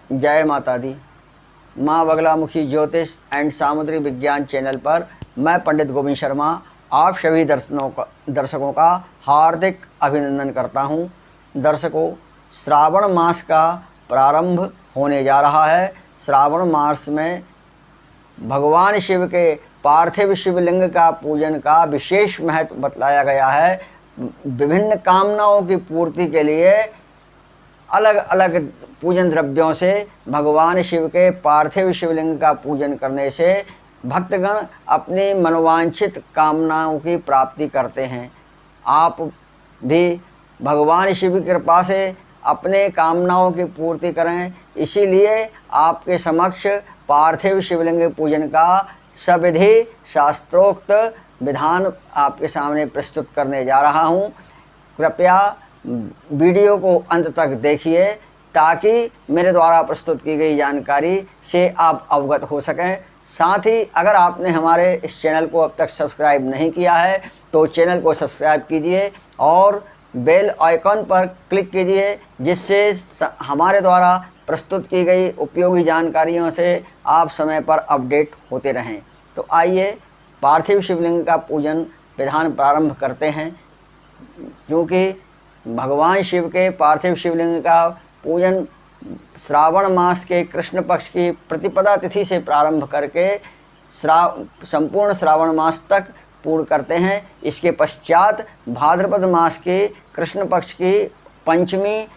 जय माता दी। माँ बगलामुखी ज्योतिष एंड सामुद्रिक विज्ञान चैनल पर मैं पंडित गोविंद शर्मा आप सभी दर्शकों का हार्दिक अभिनंदन करता हूँ। दर्शकों, श्रावण मास का प्रारंभ होने जा रहा है। श्रावण मास में भगवान शिव के पार्थिव शिवलिंग का पूजन का विशेष महत्व बतलाया गया है। विभिन्न कामनाओं की पूर्ति के लिए अलग अलग पूजन द्रव्यों से भगवान शिव के पार्थिव शिवलिंग का पूजन करने से भक्तगण अपनी मनोवांछित कामनाओं की प्राप्ति करते हैं। आप भी भगवान शिव की कृपा से अपने कामनाओं की पूर्ति करें, इसीलिए आपके समक्ष पार्थिव शिवलिंग पूजन का सविधि शास्त्रोक्त विधान आपके सामने प्रस्तुत करने जा रहा हूँ। कृपया वीडियो को अंत तक देखिए ताकि मेरे द्वारा प्रस्तुत की गई जानकारी से आप अवगत हो सकें। साथ ही अगर आपने हमारे इस चैनल को अब तक सब्सक्राइब नहीं किया है तो चैनल को सब्सक्राइब कीजिए और बेल आइकॉन पर क्लिक कीजिए, जिससे हमारे द्वारा प्रस्तुत की गई उपयोगी जानकारियों से आप समय पर अपडेट होते रहें। तो आइए पार्थिव शिवलिंग का पूजन विधान प्रारंभ करते हैं। क्योंकि भगवान शिव के पार्थिव शिवलिंग का पूजन श्रावण मास के कृष्ण पक्ष की प्रतिपदा तिथि से प्रारंभ करके संपूर्ण श्रावण मास तक पूर्ण करते हैं। इसके पश्चात भाद्रपद मास के कृष्ण पक्ष की पंचमी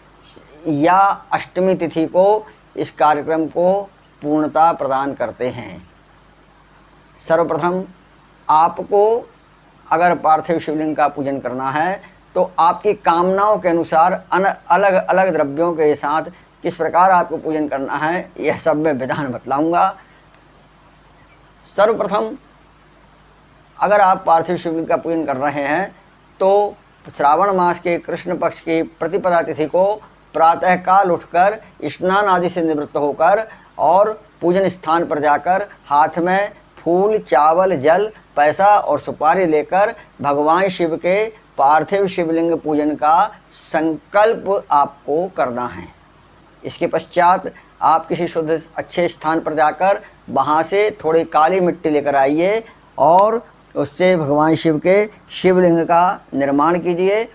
या अष्टमी तिथि को इस कार्यक्रम को पूर्णता प्रदान करते हैं। सर्वप्रथम आपको अगर पार्थिव शिवलिंग का पूजन करना है तो आपकी कामनाओं के अनुसार अलग अलग द्रव्यों के साथ किस प्रकार आपको पूजन करना है, यह सब मैं विधान बतलाऊंगा। सर्वप्रथम अगर आप पार्थिव शिवलिंग का पूजन कर रहे हैं तो श्रावण मास के कृष्ण पक्ष की प्रतिपदा तिथि को प्रातः काल उठकर स्नान आदि से निवृत्त होकर और पूजन स्थान पर जाकर हाथ में फूल, चावल, जल, पैसा और सुपारी लेकर भगवान शिव के पार्थिव शिवलिंग पूजन का संकल्प आपको करना है। इसके पश्चात आप किसी शुद्ध अच्छे स्थान पर जाकर वहाँ से थोड़ी काली मिट्टी लेकर आइए और उससे भगवान शिव के शिवलिंग का निर्माण कीजिए।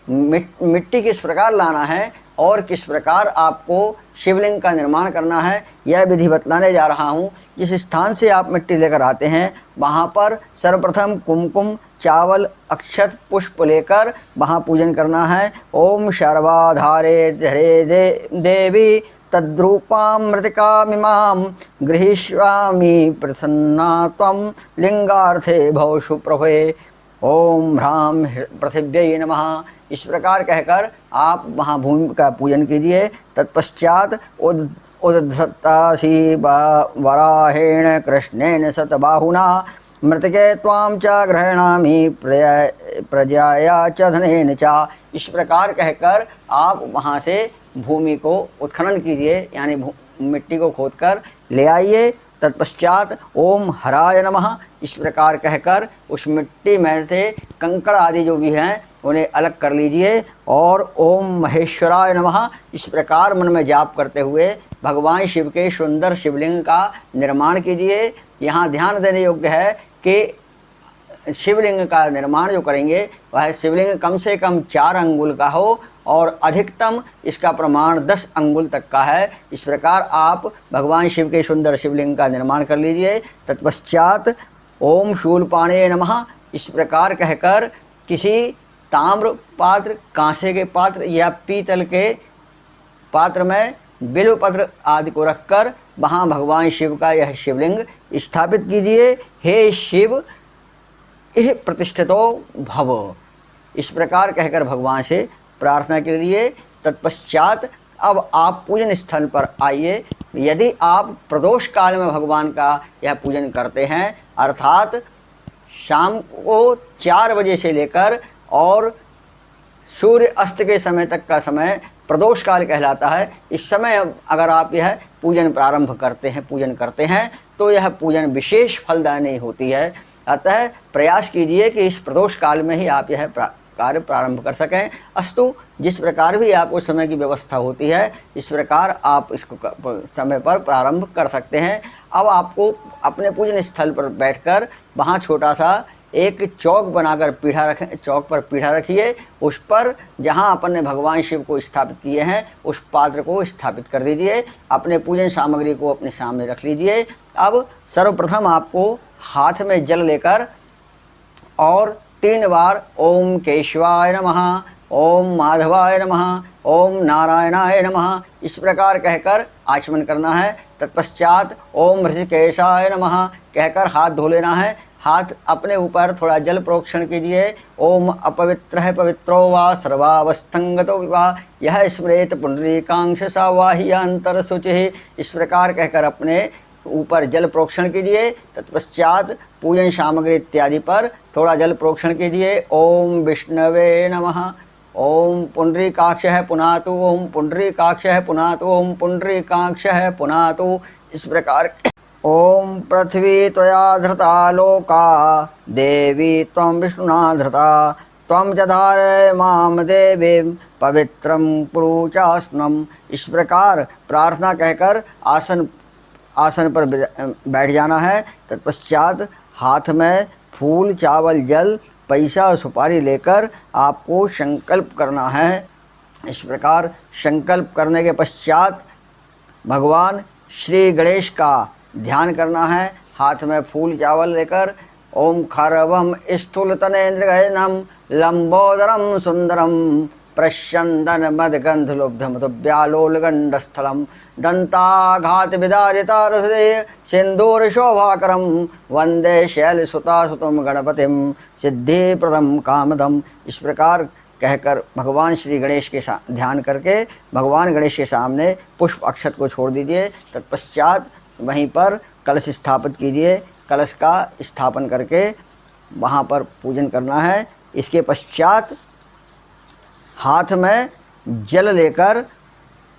मिट्टी किस प्रकार लाना है और किस प्रकार आपको शिवलिंग का निर्माण करना है, यह विधि बतलाने जा रहा हूँ। जिस स्थान से आप मिट्टी लेकर आते हैं वहाँ पर सर्वप्रथम कुमकुम, चावल, अक्षत, पुष्प लेकर वहाँ पूजन करना है। ओम शर्वाधारे धरे देवी तद्रूपां मृतिकामिमां गृहीष्यामि प्रसन्ना त्वं लिंगार्थे भवशु प्रभे। ओम ह्रां पृथिव्यै नमः। इस प्रकार कहकर आप वहाँ भूमि का पूजन कीजिए। तत्पश्चात उद्धतासी वराहेण कृष्णेन शतबाहुना मृतके त्वां च गृह्णामि प्रजाया च धनेन च। इस प्रकार कहकर आप वहाँ से भूमि को उत्खनन कीजिए, यानी मिट्टी को खोदकर ले आइए। तत्पश्चात ओम हराय नमः इस प्रकार कहकर उस मिट्टी में से कंकड़ आदि जो भी हैं उन्हें अलग कर लीजिए और ओम महेश्वराय नमः इस प्रकार मन में जाप करते हुए भगवान शिव के सुंदर शिवलिंग का निर्माण कीजिए। यहाँ ध्यान देने योग्य है कि शिवलिंग का निर्माण जो करेंगे वह शिवलिंग कम से कम 4 अंगुल का हो और अधिकतम इसका प्रमाण 10 अंगुल तक का है। इस प्रकार आप भगवान शिव के सुंदर शिवलिंग का निर्माण कर लीजिए। तत्पश्चात ओम शूलपाणे नमः इस प्रकार कहकर किसी ताम्र पात्र, कांसे के पात्र या पीतल के पात्र में बिल्वपत्र आदि को रखकर वहाँ भगवान शिव का यह शिवलिंग स्थापित कीजिए। हे शिव इह प्रतिष्ठितो भव इस प्रकार कहकर भगवान से प्रार्थना कीजिए। तत्पश्चात अब आप पूजन स्थल पर आइए। यदि आप प्रदोष काल में भगवान का यह पूजन करते हैं, अर्थात शाम को 4 बजे से लेकर और सूर्य अस्त के समय तक का समय प्रदोष काल कहलाता है, इस समय अगर आप यह पूजन प्रारंभ करते हैं तो यह पूजन विशेष फलदायी होती है। अतः प्रयास कीजिए कि इस प्रदोष काल में ही आप यह कार्य प्रारंभ कर सकें। अस्तु, जिस प्रकार भी आपको समय की व्यवस्था होती है इस प्रकार आप इसको समय पर प्रारंभ कर सकते हैं। अब आपको अपने पूजन स्थल पर बैठकर वहाँ छोटा सा एक चौक बनाकर पीढ़ा रखें, चौक पर पीढ़ा रखिए। उस पर जहाँ अपन ने भगवान शिव को स्थापित किए हैं उस पात्र को स्थापित कर दीजिए। अपने पूजन सामग्री को अपने सामने रख लीजिए। अब सर्वप्रथम आपको हाथ में जल लेकर और 3 बार ओम केशवाय नमः, ओम माधवाय नमः, ओम नारायणाय नमः इस प्रकार कहकर आचमन करना है। तत्पश्चात ओम ऋषिकेशाय नमः कहकर हाथ धो लेना है। हाथ अपने ऊपर थोड़ा जल प्रोक्षण कीजिए। ओम अपवित्र पवित्रो वा सर्वावस्थंगतो विवाह यह स्मृत पुंडरीकांश सावाही अंतर शुचि इस प्रकार कहकर अपने ऊपर जल प्रोक्षण कीजिए। तत्पश्चात पूजन सामग्री इत्यादि पर थोड़ा जल प्रोक्षण कीजिए। ओम विष्णवे नमः, ओम पुंडरीकाक्षः पुनातु, ओम पुंडरीकाक्षः पुनातु, ओम पुंडरीकाक्षः पुनातु इस प्रकार। ओम पृथ्वी त्वया धृता लोका देवी त्वं विष्णुना धृता त्वं च धारय माम देवीं पवित्रं पुरुचासनम इस प्रकार प्रार्थना कहकर आसन पर बैठ जाना है। तत्पश्चात हाथ में फूल, चावल, जल, पैसा और सुपारी लेकर आपको संकल्प करना है। इस प्रकार संकल्प करने के पश्चात भगवान श्री गणेश का ध्यान करना है। हाथ में फूल चावल लेकर ओम खरवम स्थूलतनेन्द्रगयनम लंबोदरम सुंदरम प्रश्यंदन मदगंधलुब्धमतुव्यालोलगंडस्थलम दंताघात विदारितारहृदय सिंदूर शोभाकरम वंदे शैलसुतासुतम गणपतिम सिद्धिप्रदम कामदम इस प्रकार कहकर भगवान श्री गणेश के ध्यान करके भगवान गणेश के सामने पुष्प अक्षत को छोड़ दीजिए। तत्पश्चात वहीं पर कलश स्थापित कीजिए। कलश का स्थापन करके वहाँ पर पूजन करना है। इसके पश्चात हाथ में जल लेकर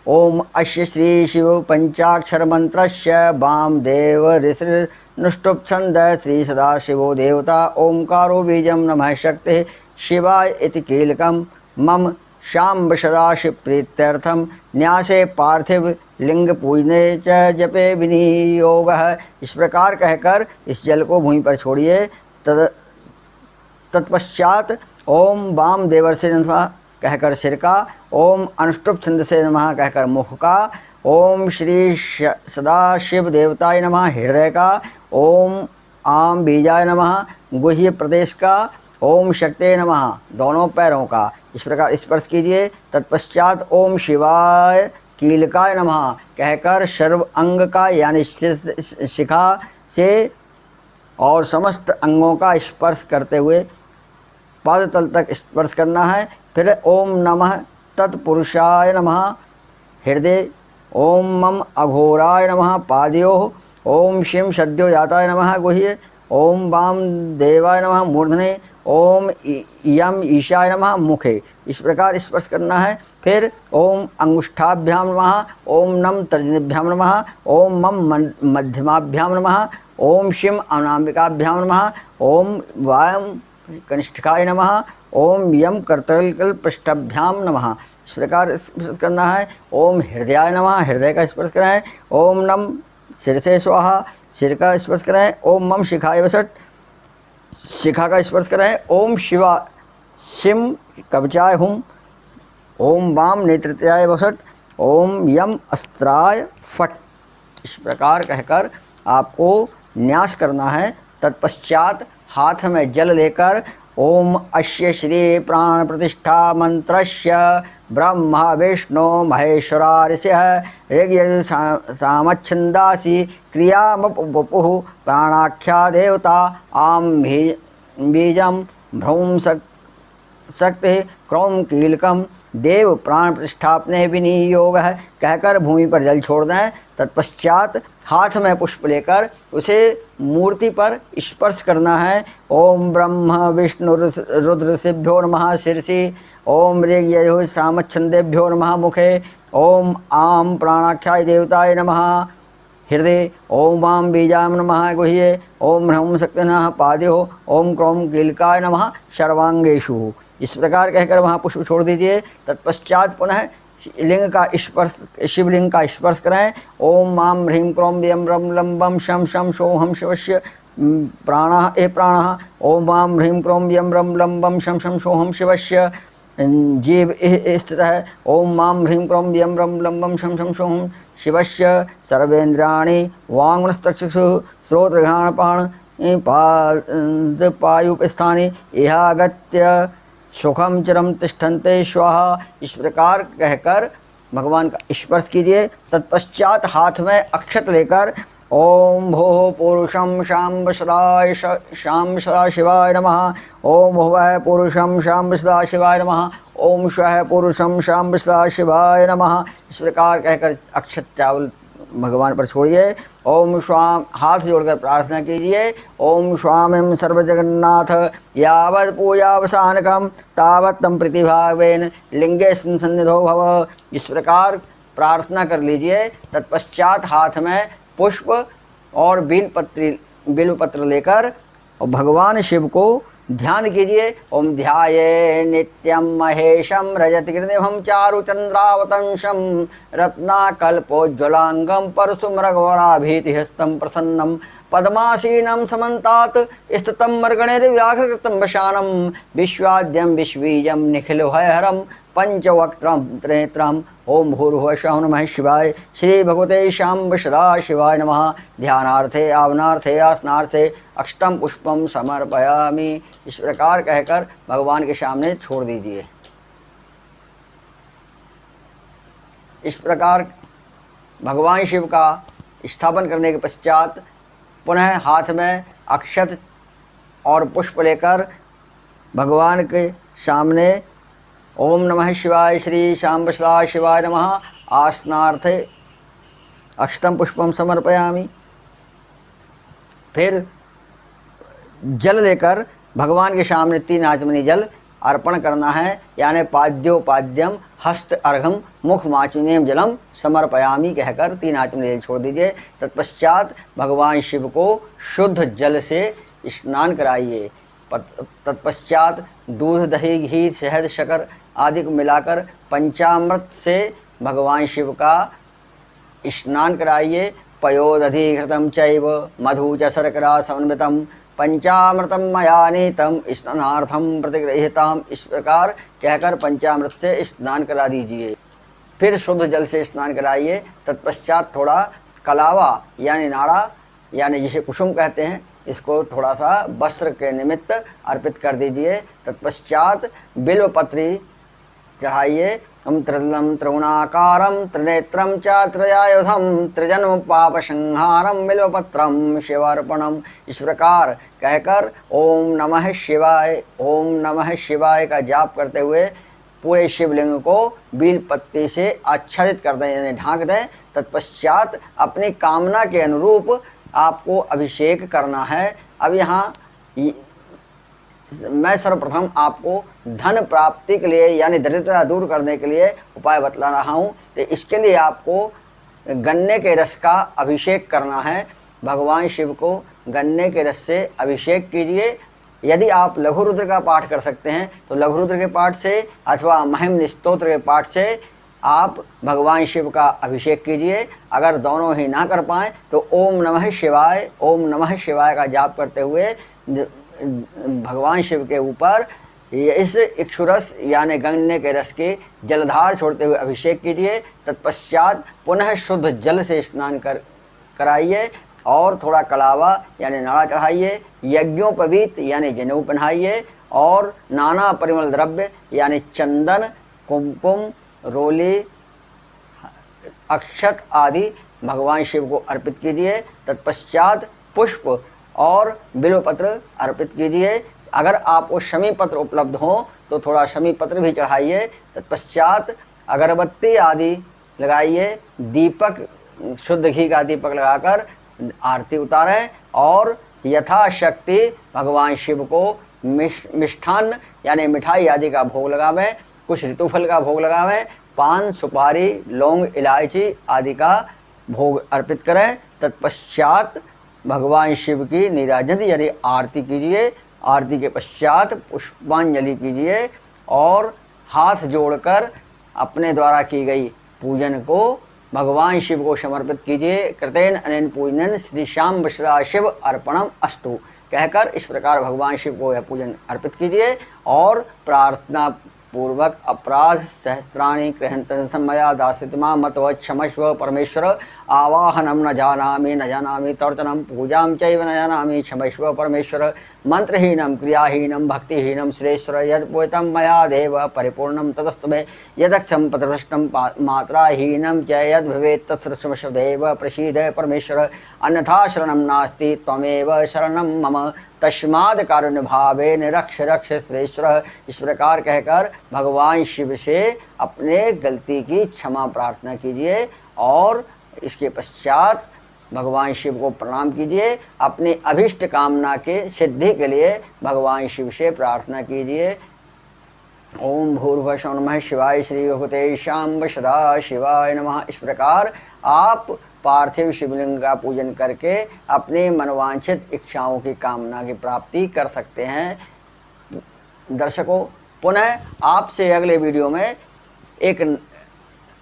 ओम अश्य श्री शिव पंचाक्षर मंत्रस्य वामदेव ऋषिर्नुष्टुप छंद श्री सदाशिवो देवता ओंकारो बीजम नमः शक्ति शिवाय इति कीलकम मम शाम्ब सदाशिव प्रीत्यर्थम न्यासे पार्थिव लिंग पूजने च जपे विनियोग इस प्रकार कहकर इस जल को भूमि पर छोड़िए। तत्पश्चात ओम वामदेव से नमः कहकर सिर का, ओम अनुष्टुप छंद से नमः कहकर मुख का, ओम श्री सदाशिव देवताय नमः हृदय का, ओम आम बीजाय नमः गुह्य प्रदेश का, ओम शक्ते नमः दोनों पैरों का इस प्रकार स्पर्श कीजिए। तत्पश्चात ओम शिवाय कीलकाय नमः कहकर सर्व अंग का यानी शिखा से और समस्त अंगों का स्पर्श करते हुए पाद तल तक स्पर्श करना है। फिर ओम नमः तत्पुरुषाय नमः हृदय, ओम मम अघोराय नमः पादयोः, ओम शिव सद्यो जाताय नमः गुह्य, ओम वाम देवाय नमः मूर्धने, ओम यम ईशाय नमः मुखे इस प्रकार स्पर्श करना है। फिर ओम अंगुष्ठाभ्याम नमः, ओम नम तर्जनीभ्याम नमः, ओम मम मध्यमाभ्याम नमः, ओम शिव अनामिकाभ्याम नमः, ओम वायम कनिष्ठिकाय नमः, ओम यम कर्तल पृष्ठाभ्याम नमः इस प्रकार स्पर्श करना है। ओम हृदयाय नमः हृदय का स्पर्श करना है। ओम नम सिर से स्वाहा सिर का स्पर्श कराएं। ओम मम शिखाय वसट शिखा का स्पर्श कराएं। ओम शिवा शिम कवचाय हुम, ओम वाम नेत्रत्याय वसट, ओम यम अस्त्राय फट इस प्रकार कहकर आपको न्यास करना है। तत्पश्चात हाथ में जल लेकर ओम अस्य श्री प्राण प्रतिष्ठा मंत्रस्य ब्रह्मा विष्णु महेश्वरा ऋषिः ऋग्यजु सामच्छन्दासि क्रियामपुः प्राणाख्या देवता आम बीजम भ्रूम शक्ति क्रौम कीलकम देव प्राण प्रतिष्ठापने विनियोग है कहकर भूमि पर जल छोड़ दें। तत्पश्चात हाथ में पुष्प लेकर उसे मूर्ति पर स्पर्श करना है। ओम ब्रह्म विष्णु रुद्र ऋषिभ्यो नमः शीर्षि, ओम ऋग्यजु सामच्छन्देभ्यो नमः मुखे, ओम आम प्राणाख्याय देवताय नमः हृदय, ओम वाम बीजाय नमः गुह्ये, ओम ह्रौम शक्तिनः पादयोः, ओम क्रौम कीलकाय नमः सर्वांगेषु इस प्रकार कहकर वहाँ पुष्प छोड़ दीजिए। तत्पश्चात पुनः लिंग का स्पर्श, शिवलिंग का स्पर्श करें। ओम माम ह्रीं क्रोम व्यम रम लंबम शम शम सोहम शिवस्य प्राण ए प्राण। ओम माम ह्रीं क्रोम व्यम रम लंबम शम शम सोहम शिवस्य जीव स्थित है। ओम माम ह्रीं क्रोम व्यम रम लंबम शम शम सोहम शिवस्य सर्वेन्द्रियाणि वाङ्मनस्तक्षुषु श्रोत्रघ्राणपाण पायुपस्थानि इहागत्य सुखम चिरम तिष्ठन्ते स्वाहा। इस प्रकार कहकर भगवान का स्पर्श कीजिए। तत्पश्चात हाथ में अक्षत लेकर ओम भो पुरुषम शाम्ब सदा शिवाय नमः। ओम भुवः पुरुषम शाम्ब सदा शिवाय नमः। ओम स्वः पुरुषम शाम्ब सदा शिवाय नमः। इस प्रकार कहकर अक्षत चावल भगवान पर छोड़िए। ओम स्वाम, हाथ जोड़कर प्रार्थना कीजिए। ओम स्वामिं सर्वजगन्नाथ यावत् पूजावसानकम तावत् तम प्रतिभावेन लिंगे सन्निधो भव। इस प्रकार प्रार्थना कर लीजिए। तत्पश्चात हाथ में पुष्प और बिल्वपत्र लेकर और भगवान शिव को ध्यान कीजिए। ओम ध्याये नित्यं महेशं रजतगिरिनिभं चारुचंद्रावतंसं रत्नाकल्पोज्ज्वलांगं परशुमृगवराभीतिहस्तं प्रसन्नं पद्मासीनं समन्तात् स्थितं मर्गणैर्व्याघ्रकृतं वशानं विश्वाद्यं विश्वीजं निखिलभयहरं पंचवक्त्रं त्रिनेत्रम्। ओम भूर्भुवः स्वः नमः शिवाय। श्री भगवते शाम्ब सदा शिवाय नमः। ध्यानार्थे आवनार्थे आसनार्थे अक्षतम पुष्पम समर्पयामि। इस प्रकार कहकर भगवान के सामने छोड़ दीजिए। इस प्रकार भगवान शिव का स्थापन करने के पश्चात पुनः हाथ में अक्षत और पुष्प लेकर भगवान के सामने ओम नमः शिवाय श्री शाम्ब सदा शिवाय नमः आसनार्थे अक्षतम पुष्पम समर्पयामि। फिर जल लेकर भगवान के सामने 3 आचमनी जल अर्पण करना है। यानी पाद्योपाद्यम हस्त अर्घम मुख माचुनेम जलम समर्पयामि कहकर 3 आचमनी जल छोड़ दीजिए। तत्पश्चात भगवान शिव को शुद्ध जल से स्नान कराइए। तत्पश्चात दूध दही घी शहद शक्कर आदि को मिलाकर पंचामृत से भगवान शिव का स्नान कराइए। पयोदधिघृतं चैव मधु च शर्करा समन्वितं पंचामृतम मया नीतम स्नानार्थम प्रतिगृह्यताम। इस प्रकार कहकर पंचामृत से स्नान करा दीजिए। फिर शुद्ध जल से स्नान कराइए। तत्पश्चात थोड़ा कलावा यानी नाड़ा यानी जिसे कुसुम कहते हैं, इसको थोड़ा सा वस्त्र के निमित्त अर्पित कर दीजिए। तत्पश्चात बिल्वपत्री चढ़ाइए। हम त्रिदलं त्रिगुणाकारं त्रिनेत्रं च त्रयायुधं त्रिजन्म पाप संहारं बिल्वपत्रं शिवार्पणम्। इस प्रकार कहकर ओम नमः शिवाय का जाप करते हुए पूरे शिवलिंग को बील पत्ती से आच्छादित कर दें यानी ढांक दें। तत्पश्चात अपनी कामना के अनुरूप आपको अभिषेक करना है। अब यहाँ मैं सर्वप्रथम आपको धन प्राप्ति के लिए यानी दरिद्रता दूर करने के लिए उपाय बतला रहा हूँ। तो इसके लिए आपको गन्ने के रस का अभिषेक करना है। भगवान शिव को गन्ने के रस से अभिषेक कीजिए। यदि आप लघु रुद्र का पाठ कर सकते हैं तो लघु रुद्र के पाठ से अथवा महिम स्तोत्र के पाठ से आप भगवान शिव का अभिषेक कीजिए। अगर दोनों ही ना कर पाएँ तो ओम नमः शिवाय का जाप करते हुए भगवान शिव के ऊपर इस इक्षुरस यानी गन्ने के रस के जलधार छोड़ते हुए अभिषेक कीजिए। तत्पश्चात पुनः शुद्ध जल से स्नान कराइए और थोड़ा कलावा यानी नाड़ा चढ़ाइए। यज्ञोपवीत यानी जनेऊ पहनाइए और नाना परिमल द्रव्य यानी चंदन कुमकुम रोली अक्षत आदि भगवान शिव को अर्पित कीजिए। तत्पश्चात पुष्प और बिल्वपत्र अर्पित कीजिए। अगर आपको शमी पत्र उपलब्ध हो तो थोड़ा शमी पत्र भी चढ़ाइए। तत्पश्चात अगरबत्ती आदि लगाइए। दीपक शुद्ध घी का दीपक लगाकर आरती उतारें और यथाशक्ति भगवान शिव को मिष्ठान्न यानी मिठाई आदि का भोग लगावें। कुछ ऋतुफल का भोग लगावें। पान सुपारी लौंग इलायची आदि का भोग अर्पित करें। तत्पश्चात भगवान शिव की नीराजन यानी आरती कीजिए। आरती के पश्चात पुष्पांजलि कीजिए और हाथ जोड़कर अपने द्वारा की गई पूजन को भगवान शिव को समर्पित कीजिए। कृतेन अनेन पूजन श्री श्याम सदा शिव अर्पणम अस्तु कहकर इस प्रकार भगवान शिव को यह पूजन अर्पित कीजिए और प्रार्थना पूर्वक अपराध सहस्त्राणि कृहंतन मया दासित मां मतव क्षमस्व परमेश्वर आवाहनम न जानामि तर्तनम पूजां चैव न जानामि क्षमस्व परमेश्वर मंत्रहीनम क्रियाहीनम भक्तिहीनम श्रेश्वर यद पूजितं मया देव परिपूर्णं तदस्तु मे यदक्षम पथभ्रष्टं मात्राहीनं च यद भवेत् तत्सर्वदेव प्रसीद परमेश्वर अन्यथा शरणं नास्ति त्वमेव शरणं मम तस्माद् कारुण्य भावेन रक्ष रक्ष श्रेश्वर। इस प्रकार कहकर भगवान शिव से अपने गलती की क्षमा प्रार्थना कीजिए और इसके पश्चात भगवान शिव को प्रणाम कीजिए। अपनी अभिष्ट कामना के सिद्धि के लिए भगवान शिव से प्रार्थना कीजिए। ओम भूर्भुवः नमः शिवाय श्री भगवते शाम्ब सदा शिवाय नमः। इस प्रकार आप पार्थिव शिवलिंग का पूजन करके अपने मनोवांछित इच्छाओं की कामना की प्राप्ति कर सकते हैं। दर्शकों, पुनः आपसे अगले वीडियो में एक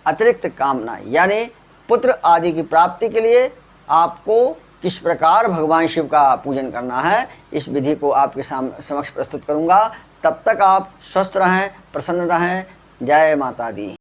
अतिरिक्त कामना यानी पुत्र आदि की प्राप्ति के लिए आपको किस प्रकार भगवान शिव का पूजन करना है, इस विधि को आपके समक्ष प्रस्तुत करूंगा। तब तक आप स्वस्थ रहें, प्रसन्न रहें। जय माता दी।